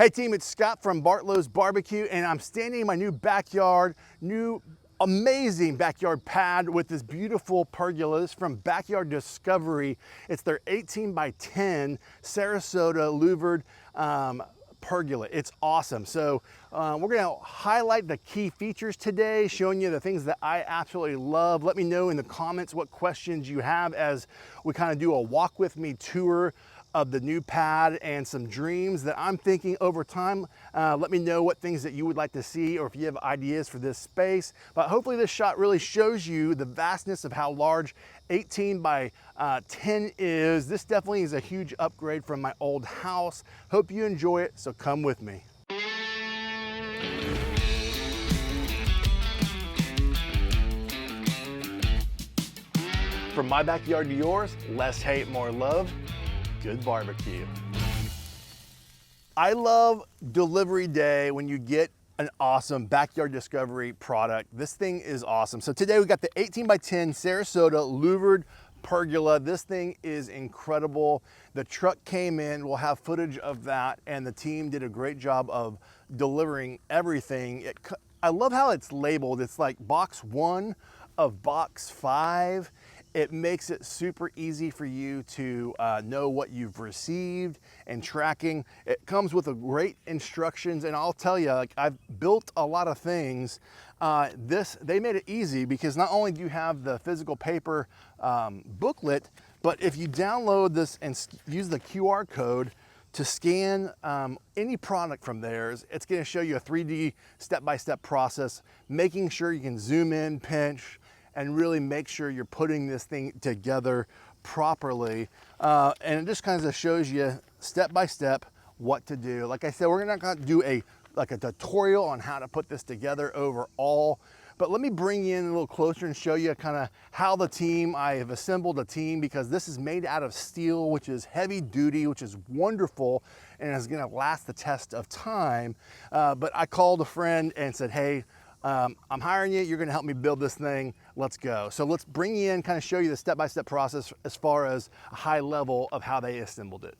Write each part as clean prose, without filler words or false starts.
Hey team, it's Scott from Bartlow's Barbecue, and I'm standing in my new backyard, amazing backyard pad with this beautiful pergola. This is from Backyard Discovery. It's their 18 by 10 Sarasota louvered pergola. It's awesome. So we're gonna highlight the key features today, showing you the things that I absolutely love. Let me know in the comments what questions you have as we kind of do a walk with me tour of the new pad and some dreams that I'm thinking over time. Let me know what things that you would like to see or if you have ideas for this space. But hopefully this shot really shows you the vastness of how large 18 by 10 is. This definitely is a huge upgrade from my old house. Hope you enjoy it, so come with me. From my backyard to yours, less hate, more love. Good barbecue. I love delivery day when you get an awesome Backyard Discovery product. This thing is awesome. So today we got the 18 by 10 Sarasota louvered pergola. This thing is incredible. The truck came in, we'll have footage of that, and the team did a great job of delivering everything. I love how it's labeled. It's like box 1 of box 5. It makes it super easy for you to know what you've received and tracking. It comes with a great instructions, and I'll tell you, like, I've built a lot of things. They made it easy because not only do you have the physical paper booklet, but if you download this and use the QR code to scan any product from theirs, it's going to show you a 3D step-by-step process, making sure you can zoom in, pinch, and really make sure you're putting this thing together properly. And it just kind of shows you step by step what to do. Like I said, we're not gonna do a tutorial on how to put this together overall, but let me bring you in a little closer and show you kind of how I have assembled a team, because this is made out of steel, which is heavy duty, which is wonderful, and is gonna last the test of time. But I called a friend and said, hey, I'm hiring you, you're gonna help me build this thing, let's go. So let's bring you in, kind of show you the step-by-step process as far as a high level of how they assembled it.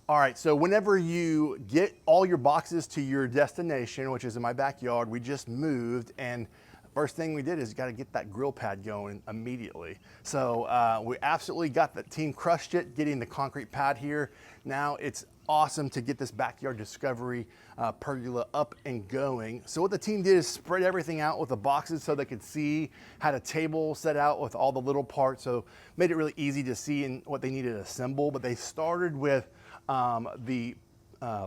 All right, so whenever you get all your boxes to your destination, which is in my backyard, we just moved, and first thing we did is got to get that grill pad going immediately. So we absolutely got the team crushed it, getting the concrete pad here. Now it's awesome to get this Backyard Discovery pergola up and going. So what the team did is spread everything out with the boxes so they could see, had a table set out with all the little parts, so made it really easy to see and what they needed to assemble. But they started with the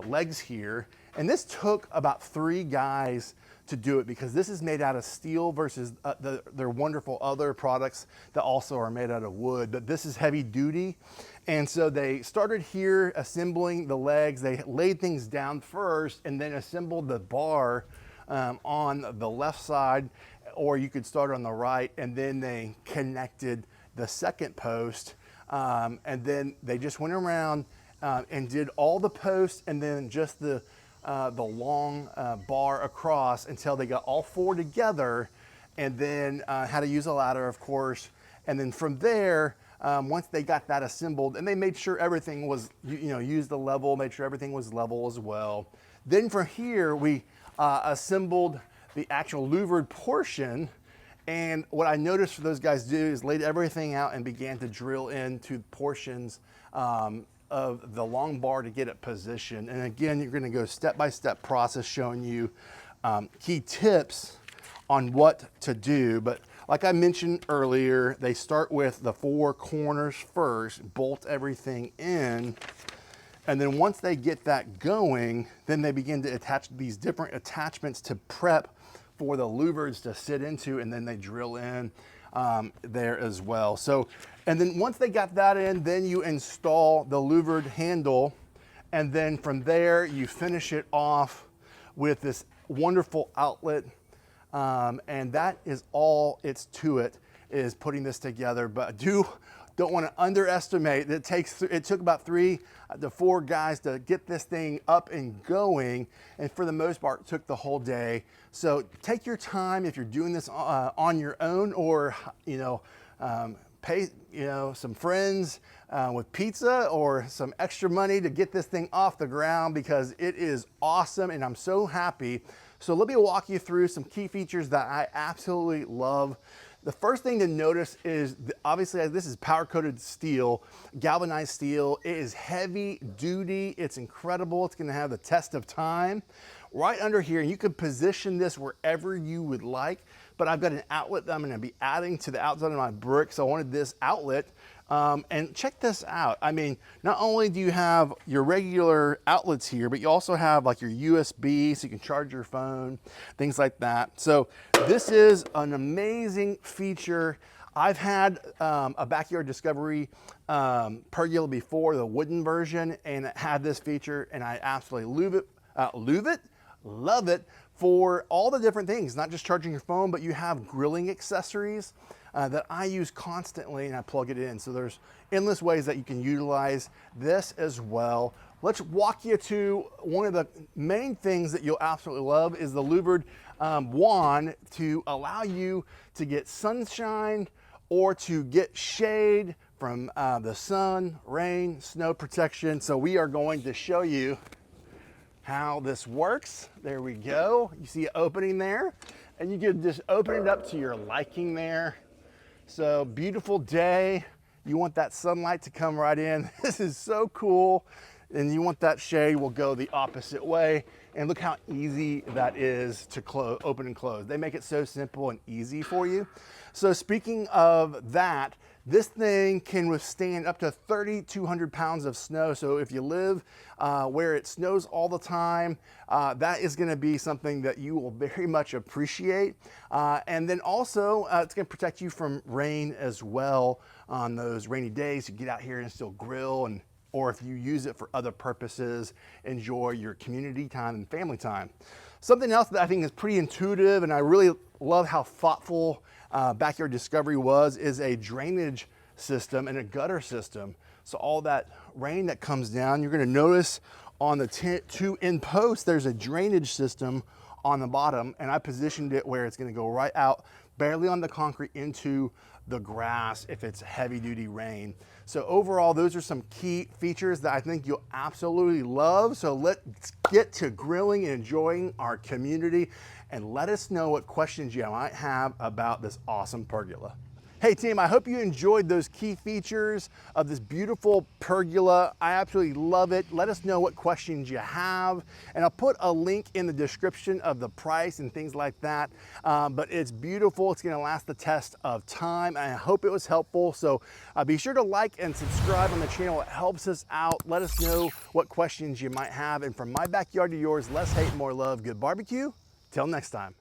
legs here, and this took about 3 guys to do it, because this is made out of steel versus their wonderful other products that also are made out of wood, but this is heavy duty. And so they started here assembling the legs. They laid things down first and then assembled the bar on the left side, or you could start on the right, and then they connected the second post, and then they just went around and did all the posts and then just the long bar across until they got all 4 together, and then had to use a ladder, of course. And then from there, once they got that assembled, and they made sure everything was, used the level, made sure everything was level as well. Then from here, we assembled the actual louvered portion. And what I noticed for those guys to do is laid everything out and began to drill into portions of the long bar to get it positioned. And again, you're gonna go step-by-step process showing you key tips on what to do. But like I mentioned earlier, they start with the 4 corners first, bolt everything in, and then once they get that going, then they begin to attach these different attachments to prep for the louvers to sit into, and then they drill in there as well. So, and then once they got that in, then you install the louvered handle, and then from there you finish it off with this wonderful outlet, and that is all it's to it, is putting this together. But don't want to underestimate that it took about 3 to 4 guys to get this thing up and going, and for the most part it took the whole day. So take your time if you're doing this on your own, or pay, you know, some friends with pizza or some extra money to get this thing off the ground because it is awesome and I'm so happy. So let me walk you through some key features that I absolutely love. The first thing to notice is, obviously, this is powder-coated steel, galvanized steel. It is heavy duty. It's incredible. It's gonna have the test of time. Right under here, you can position this wherever you would like, but I've got an outlet that I'm gonna be adding to the outside of my brick, so I wanted this outlet. And check this out. I mean, not only do you have your regular outlets here, but you also have like your USB, so you can charge your phone, things like that. So this is an amazing feature. I've had a Backyard Discovery pergola before, the wooden version, and it had this feature, and I absolutely love it for all the different things, not just charging your phone, but you have grilling accessories that I use constantly, and I plug it in. So there's endless ways that you can utilize this as well. Let's walk you to one of the main things that you'll absolutely love is the louvered wand to allow you to get sunshine or to get shade from the sun, rain, snow protection. So we are going to show you how this works. There we go. You see an opening there, and you can just open it up to your liking there. So beautiful day. You want that sunlight to come right in. This is so cool. And you want that shade, will go the opposite way. And look how easy that is to open and close. They make it so simple and easy for you. So speaking of that, this thing can withstand up to 3,200 pounds of snow. So if you live where it snows all the time, that is gonna be something that you will very much appreciate. And then also, it's gonna protect you from rain as well on those rainy days. You get out here and still grill, and or if you use it for other purposes, enjoy your community time and family time. Something else that I think is pretty intuitive, and I really love how thoughtful Backyard Discovery is a drainage system and a gutter system. So all that rain that comes down, you're gonna notice on the two end posts, there's a drainage system on the bottom, and I positioned it where it's gonna go right out, barely on the concrete into the grass if it's heavy duty rain. So overall, those are some key features that I think you'll absolutely love. So let's get to grilling and enjoying our community, and let us know what questions you might have about this awesome pergola. Hey team, I hope you enjoyed those key features of this beautiful pergola. I absolutely love it. Let us know what questions you have, and I'll put a link in the description of the price and things like that. But it's beautiful. It's gonna last the test of time, and I hope it was helpful. So be sure to like and subscribe on the channel. It helps us out. Let us know what questions you might have. And from my backyard to yours, less hate, more love. Good barbecue. Till next time.